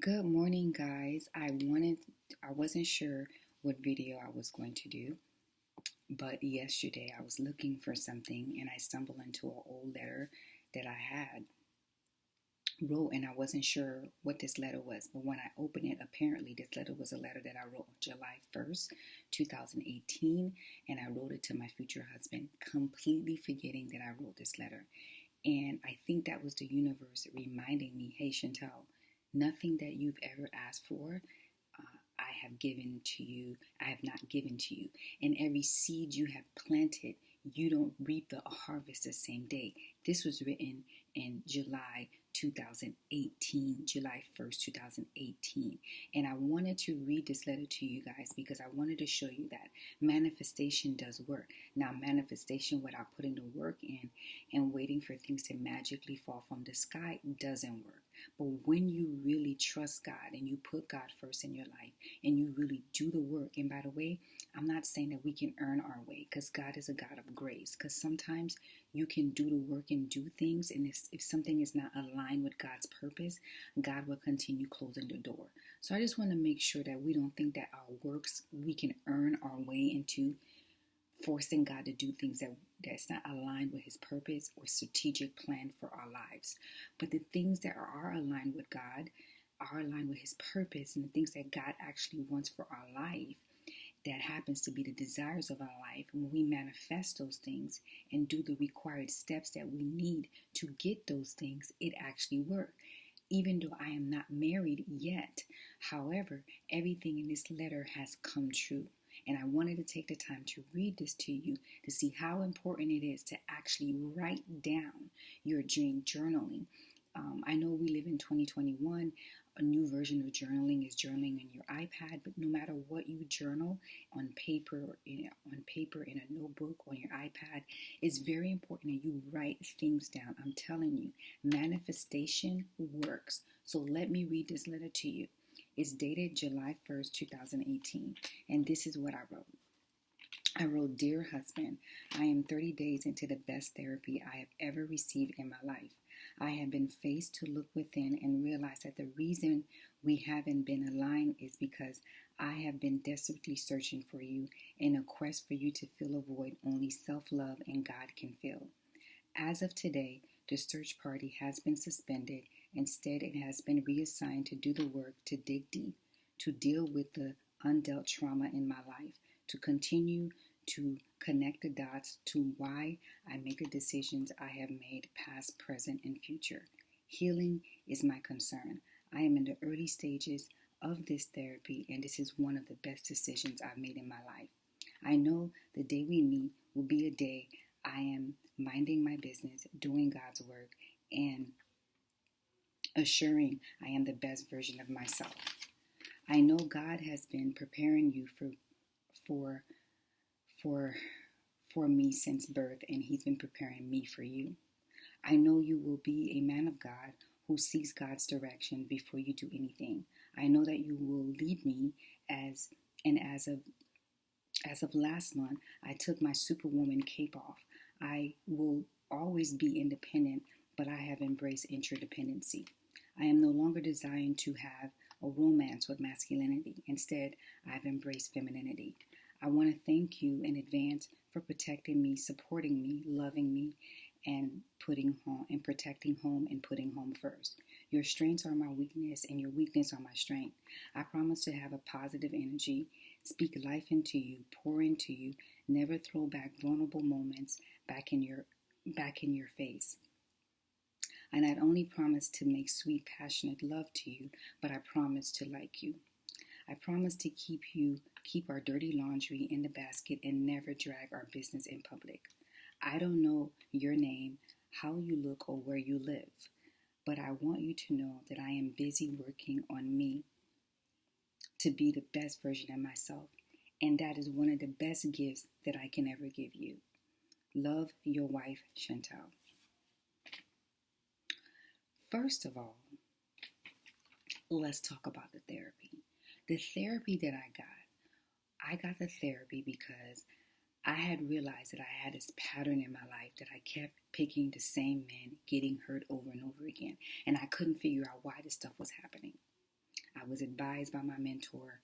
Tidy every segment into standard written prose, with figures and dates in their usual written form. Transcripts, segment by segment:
Good morning, guys. I wasn't sure what video I was going to do, but yesterday I was looking for something and I stumbled into an old letter that I had wrote, and I wasn't sure what this letter was. But when I opened it, apparently this letter was a letter that I wrote on July 1st, 2018, and I wrote it to my future husband, completely forgetting that I wrote this letter. And I think that was the universe reminding me, hey, Chantel, nothing that you've ever asked for, I have given to you, I have not given to you. And every seed you have planted, you don't reap the harvest the same day. This was written in July 2018, July 1st, 2018. And I wanted to read this letter to you guys because I wanted to show you that manifestation does work. Now, manifestation without putting the work in and waiting for things to magically fall from the sky doesn't work. But when you really trust God and you put God first in your life and you really do the work, and by the way, I'm not saying that we can earn our way, because God is a God of grace. Because sometimes you can do the work and do things, and if something is not aligned with God's purpose, God will continue closing the door. So I just want to make sure that we don't think that our works, we can earn our way into forcing God to do things that's not aligned with his purpose or strategic plan for our lives. But the things that are aligned with God, are aligned with his purpose, and the things that God actually wants for our life, that happens to be the desires of our life, when we manifest those things and do the required steps that we need to get those things, it actually works. Even though I am not married yet, however, everything in this letter has come true. And I wanted to take the time to read this to you to see how important it is to actually write down your dream, journaling. I know we live in 2021. A new version of journaling is journaling on your iPad, but no matter what you journal on paper, in a notebook, on your iPad, it's very important that you write things down. I'm telling you, manifestation works. So let me read this letter to you. It's dated July 1st, 2018, and this is what I wrote. I wrote, Dear husband, I am 30 days into the best therapy I have ever received in my life. I have been faced to look within and realize that the reason we haven't been aligned is because I have been desperately searching for you in a quest for you to fill a void only self-love and God can fill. As of today, the search party has been suspended. Instead, it has been reassigned to do the work, to dig deep, to deal with the undealt trauma in my life, to continue to connect the dots to why I make the decisions I have made, past, present, and future. Healing is my concern. I am in the early stages of this therapy, and this is one of the best decisions I've made in my life. I know the day we meet will be a day I am minding my business, doing God's work, and assuring I am the best version of myself. I know God has been preparing you for for for me since birth, and he's been preparing me for you. I know you will be a man of God who seeks God's direction before you do anything. I know that you will lead me as and as of last month, I took my superwoman cape off. I will always be independent, but I have embraced interdependency. I am no longer desiring to have a romance with masculinity. Instead, I've embraced femininity. I want to thank you in advance for protecting me, supporting me, loving me, and protecting home and putting home first. Your strengths are my weakness, and your weakness are my strength. I promise to have a positive energy, speak life into you, pour into you, never throw back vulnerable moments back in your face. I not only promise to make sweet, passionate love to you, but I promise to like you. I promise to keep our dirty laundry in the basket and never drag our business in public. I don't know your name, how you look, or where you live, but I want you to know that I am busy working on me to be the best version of myself, and that is one of the best gifts that I can ever give you. Love, your wife, Chantel. First of all, let's talk about the therapy. The therapy that I got the therapy because I had realized that I had this pattern in my life that I kept picking the same men, getting hurt over and over again. And I couldn't figure out why this stuff was happening. I was advised by my mentor,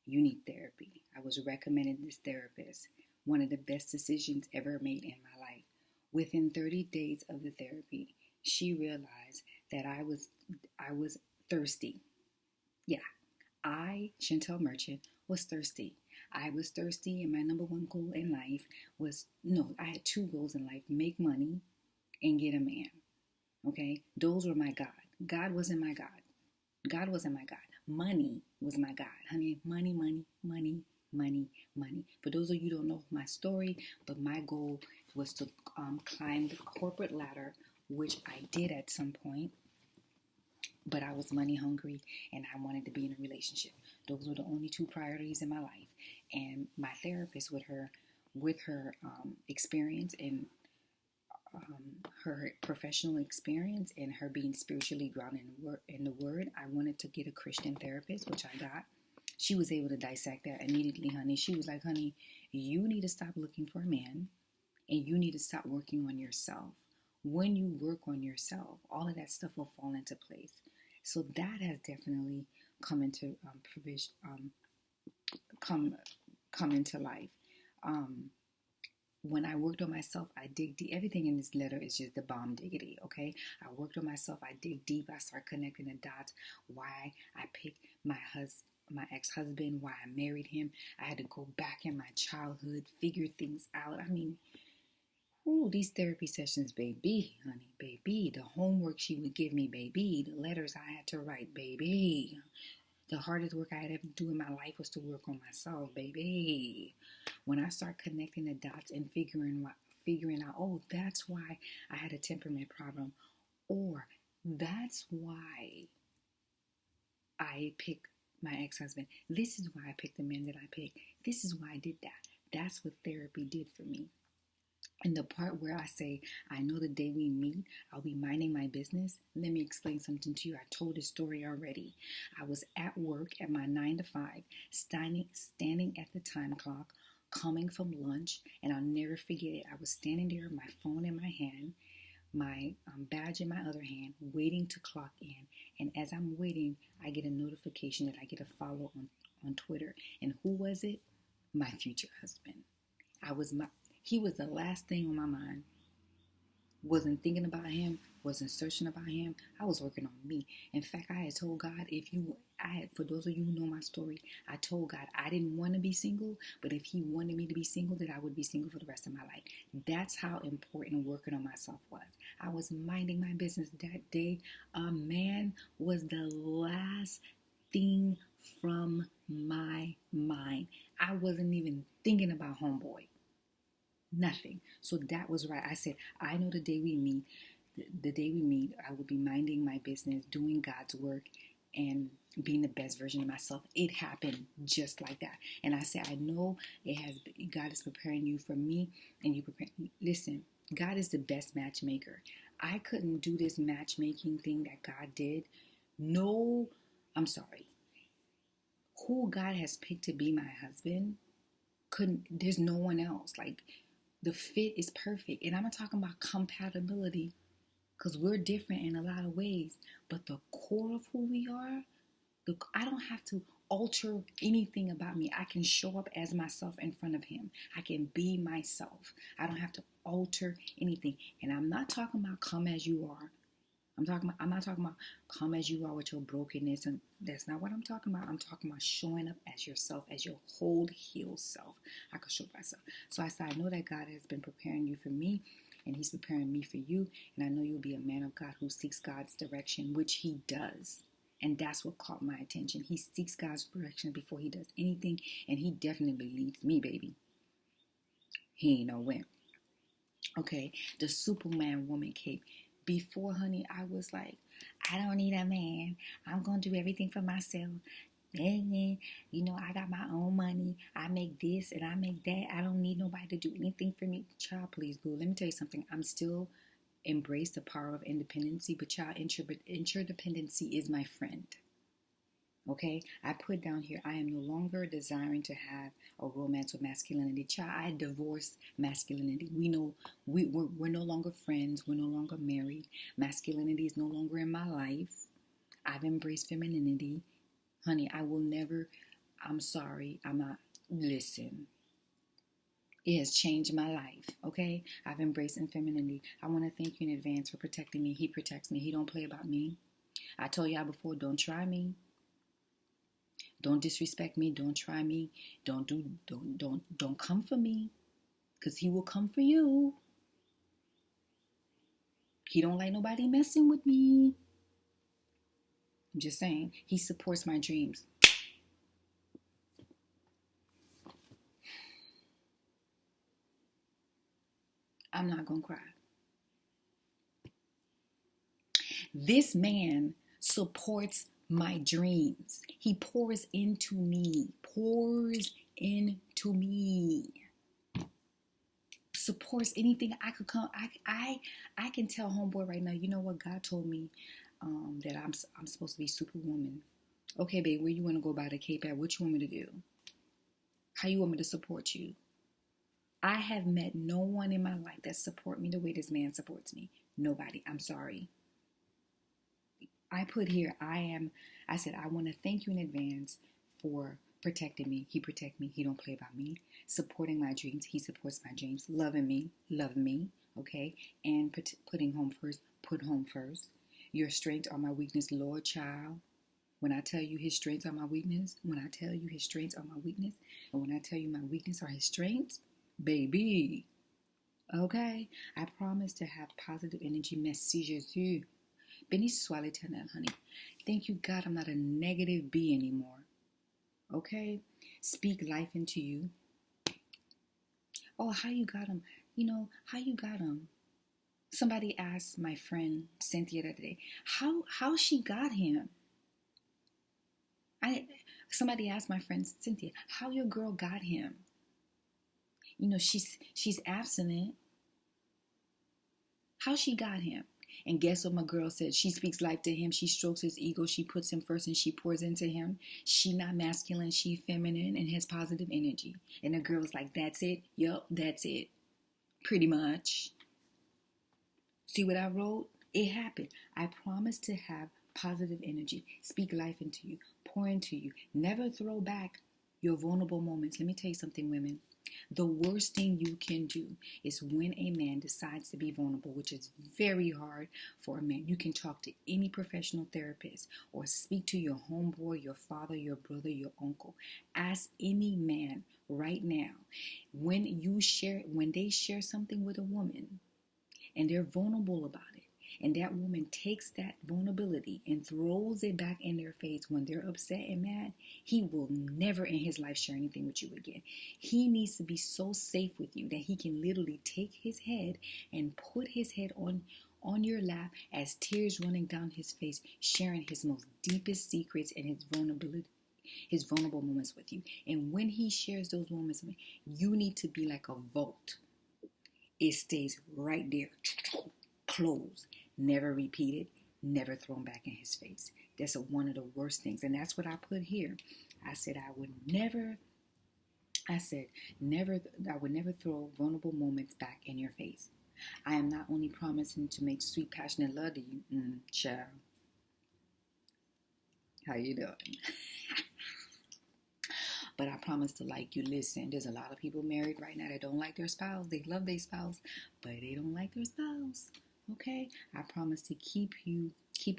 you need therapy. I was recommended this therapist. One of the best decisions ever made in my life. Within 30 days of the therapy, she realized that I was thirsty. Yeah, I, Chantel Merchant, was thirsty. I was thirsty, and my number one goal in life was no, I had two goals in life: make money and get a man. Okay, those were my God. God wasn't my God. God wasn't my God. Money was my God, honey. Money, money, money, money, money. For those of you who don't know my story, but my goal was to climb the corporate ladder, which I did at some point. But I was money hungry and I wanted to be in a relationship. Those were the only two priorities in my life. And my therapist, with her experience and her professional experience and her being spiritually grounded in the word, I wanted to get a Christian therapist, which I got. She was able to dissect that immediately, honey. She was like, honey, you need to stop looking for a man and you need to stop working on yourself. When you work on yourself, all of that stuff will fall into place. So that has definitely come into provision, come into life. Um, when I worked on myself, I dig deep. Everything in this letter is just the bomb diggity, okay? I worked on myself. I dig deep. I start connecting the dots. Why I picked my ex-husband, why I married him. I had to go back in my childhood, figure things out. I mean, ooh, these therapy sessions, baby, honey, baby. The homework she would give me, baby. The letters I had to write, baby. The hardest work I had ever do in my life was to work on myself, baby. When I start connecting the dots and figuring out, oh, that's why I had a temperament problem, or that's why I picked my ex-husband. This is why I picked the men that I picked. This is why I did that. That's what therapy did for me. And the part where I say, I know the day we meet, I'll be minding my business. Let me explain something to you. I told this story already. I was at work at my 9 to 5, standing at the time clock, coming from lunch, and I'll never forget it. I was standing there, my phone in my hand, my badge in my other hand, waiting to clock in. And as I'm waiting, I get a notification that I get a follow on Twitter. And who was it? My future husband. He was the last thing on my mind. Wasn't thinking about him, wasn't searching about him. I was working on me. In fact, I had told God, for those of you who know my story, I told God I didn't want to be single, but if he wanted me to be single, that I would be single for the rest of my life. That's how important working on myself was. I was minding my business that day. A man was the last thing from my mind. I wasn't even thinking about homeboy. Nothing. So that was right. I said, I know the day we meet, I will be minding my business, doing God's work, and being the best version of myself. It happened just like that. And I said, I know God is preparing you for me, and you prepare. Listen, God is the best matchmaker. I couldn't do this matchmaking thing that God did. No, I'm sorry. Who God has picked to be my husband, there's no one else. Like, the fit is perfect. And I'm not talking about compatibility because we're different in a lot of ways. But the core of who we are, I don't have to alter anything about me. I can show up as myself in front of him. I can be myself. I don't have to alter anything. And I'm not talking about come as you are. I'm not talking about come as you are with your brokenness, and that's not what I'm talking about. I'm talking about showing up as yourself, as your whole healed self. I could show myself. So I said, I know that God has been preparing you for me, and he's preparing me for you, and I know you'll be a man of God who seeks God's direction, which he does. And that's what caught my attention. He seeks God's direction before he does anything, and he definitely leads me, baby. He ain't no wimp. Okay, the Superman woman cape. Before, honey, I was like, I don't need a man. I'm going to do everything for myself. And I got my own money. I make this and I make that. I don't need nobody to do anything for me. Child, please, boo. Let me tell you something. I'm still embrace the power of independency, but child, interdependency is my friend. Okay, I put down here, I am no longer desiring to have a romance with masculinity. Child, I divorce masculinity. We're no longer friends. We're no longer married. Masculinity is no longer in my life. I've embraced femininity. Honey, I will never, I'm sorry, I'm not, listen. It has changed my life, okay? I've embraced femininity. I want to thank you in advance for protecting me. He protects me. He don't play about me. I told y'all before, don't try me. Don't disrespect me. Don't try me. Don't come for me. Because he will come for you. He don't like nobody messing with me. I'm just saying, he supports my dreams. I'm not going to cry. This man supports my dreams. He pours into me. Supports anything I could come. I can tell homeboy right now, you know what, God told me that I'm supposed to be superwoman. Okay, babe, where you want to go by the Cape at? What you want me to do? How you want me to support you? I have met no one in my life that support me the way this man supports me. Nobody. I'm sorry. I put here, I said, I want to thank you in advance for protecting me. He protect me. He don't play about me. Supporting my dreams. He supports my dreams. Loving me. Okay? And putting home first. Put home first. Your strengths are my weakness, Lord child. When I tell you his strengths are my weakness, when I tell you his strengths are my weakness, and when I tell you my weakness are his strengths, baby. Okay? I promise to have positive energy. Merci Jésus. Béni soit l'Éternel, honey. Thank you, God, I'm not a negative bee anymore. Okay? Speak life into you. Oh, how you got him? You know, how you got him? Somebody asked my friend Cynthia the other day, how she got him? Somebody asked my friend Cynthia, how your girl got him? You know, she's abstinent. How she got him? And guess what my girl said? She speaks life to him. She strokes his ego. She puts him first and she pours into him. She not masculine. She feminine and has positive energy. And the girl's like, that's it? Yup, that's it. Pretty much. See what I wrote? It happened. I promise to have positive energy. Speak life into you. Pour into you. Never throw back your vulnerable moments. Let me tell you something, women. The worst thing you can do is when a man decides to be vulnerable, which is very hard for a man. You can talk to any professional therapist or speak to your homeboy, your father, your brother, your uncle. Ask any man right now, when they share something with a woman and they're vulnerable about it, and that woman takes that vulnerability and throws it back in their face when they're upset and mad, he will never in his life share anything with you again. He needs to be so safe with you that he can literally take his head and put his head on your lap as tears running down his face, sharing his most deepest secrets and his vulnerable moments with you. And when he shares those moments, you need to be like a vault. It stays right there, closed. Never repeated, never thrown back in his face. That's one of the worst things. And that's what I put here. I said I would never throw vulnerable moments back in your face. I am not only promising to make sweet, passionate love to you, child. How you doing? But I promise to like you. Listen, there's a lot of people married right now that don't like their spouse. They love their spouse, but they don't like their spouse. Okay, I promise to keep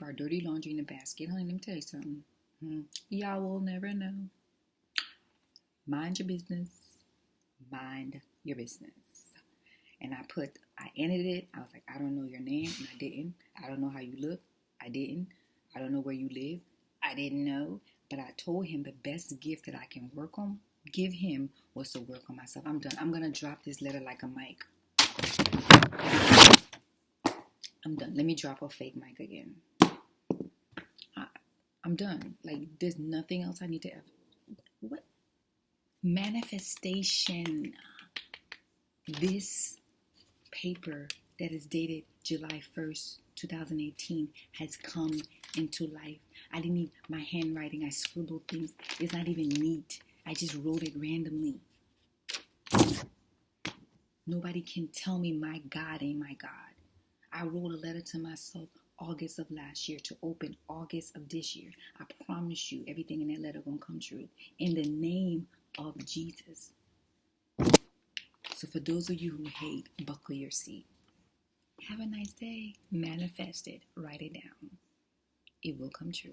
our dirty laundry in the basket. Honey, let me tell you something. Y'all will never know. Mind your business. Mind your business. And I ended it. I was like, I don't know your name, and I didn't. I don't know how you look. I didn't. I don't know where you live. I didn't know. But I told him the best gift that I can give him was to work on myself. I'm done. I'm going to drop this letter like a mic. I'm done. Let me drop a fake mic again. I'm done. Like, there's nothing else I need to ever. What? Manifestation. This paper that is dated July 1st, 2018 has come into life. I didn't need my handwriting. I scribbled things. It's not even neat. I just wrote it randomly. Nobody can tell me my God ain't my God. I wrote a letter to myself August of last year to open August of this year. I promise you, everything in that letter gonna come true. In the name of Jesus. So for those of you who hate, buckle your seat. Have a nice day. Manifest it. Write it down. It will come true.